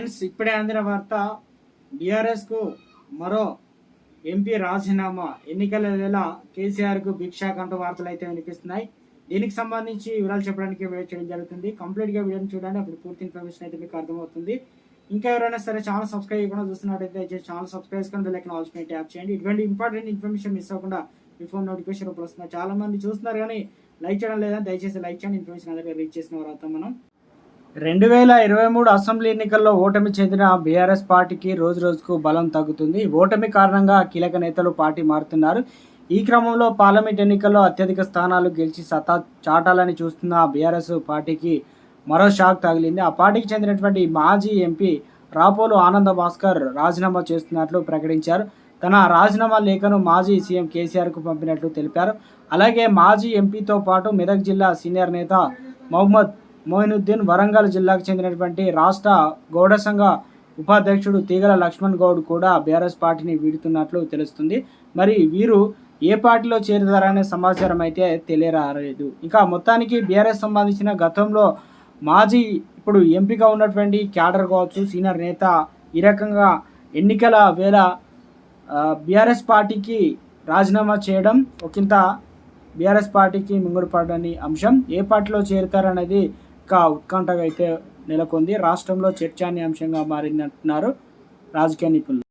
Friends, ఇప్పుడే అందిన వార్త. బీఆర్ఎస్కు మరో ఎంపీ రాజీనామా. ఎన్నికల వేళ కేసీఆర్కు భిక్షాక్ అంటూ వార్తలు అయితే వినిపిస్తున్నాయి. దీనికి సంబంధించి వివరాలు చెప్పడానికి వీడియో చేయడం జరుగుతుంది. కంప్లీట్గా వీడియోని చూడండి, అప్పుడు పూర్తి ఇన్ఫర్మేషన్ అయితే మీకు అర్థమవుతుంది. ఇంకా ఎవరైనా సరే ఛానల్ సబ్స్క్రైబ్ చేయకుండా చూస్తున్నట్టయితే ఛానల్ సబ్స్క్రైబ్ చేసుకొని బెల్ ఐకాన్ ఆల్ పైన ట్యాప్ చేయండి. ఇటువంటి ఇంపార్టెంట్ ఇన్ఫర్మేషన్ మిస్ అవ్వకుండా మీ ఫోన్ నోటిఫికేషన్ రూపంలో వస్తుంది. చాలా మంది చూస్తున్నారు కానీ లైక్ చేయడం లేదా, దయచేసి లైక్ చేయండి. ఇన్ఫర్మేషన్ అందరికీ రీచ్ చేసిన వారు మనం 2023 అసెంబ్లీ ఎన్నికల్లో ఓటమి చెందిన బీఆర్ఎస్ పార్టీకి రోజు రోజుకు బలం తగ్గుతుంది. ఓటమి కారణంగా కీలక నేతలు పార్టీ మారుతున్నారు. ఈ క్రమంలో పార్లమెంట్ ఎన్నికల్లో అత్యధిక స్థానాలు గెలిచి సత్తా చాటాలని చూస్తున్న బీఆర్ఎస్ పార్టీకి మరో షాక్ తగిలింది. ఆ పార్టీకి చెందినటువంటి మాజీ ఎంపీ రాపోలు ఆనంద భాస్కర్ రాజీనామా చేస్తున్నట్లు ప్రకటించారు. తన రాజీనామా లేఖను మాజీ సీఎం కేసీఆర్కు పంపినట్లు తెలిపారు. అలాగే మాజీ ఎంపీతో పాటు మెదక్ జిల్లా సీనియర్ నేత మహమ్మద్ మొయినుద్దీన్, వరంగల్ జిల్లాకు చెందినటువంటి రాష్ట్ర గౌడ సంఘ ఉపాధ్యక్షుడు తీగల లక్ష్మణ్ గౌడ్ కూడా బీఆర్ఎస్ పార్టీని వీడుతున్నట్లు తెలుస్తుంది. మరి వీరు ఏ పార్టీలో చేరుతారనే సమాచారం అయితే తెలియరాలేదు. ఇంకా మొత్తానికి బీఆర్ఎస్ సంబంధించిన గతంలో మాజీ ఇప్పుడు ఎంపీగా ఉన్నటువంటి క్యాడర్ కావచ్చు, సీనియర్ నేత ఈ రకంగా ఎన్నికల వేళ బీఆర్ఎస్ పార్టీకి రాజీనామా చేయడం ఒకంత బీఆర్ఎస్ పార్టీకి మింగుడు పడని అంశం. ఏ పార్టీలో చేరుతారనేది ఇంకా ఉత్కంఠగా అయితే నెలకొంది. రాష్ట్రంలో చర్చానీయాంశంగా మారిందంటున్నారు రాజకీయ నిపుణులు.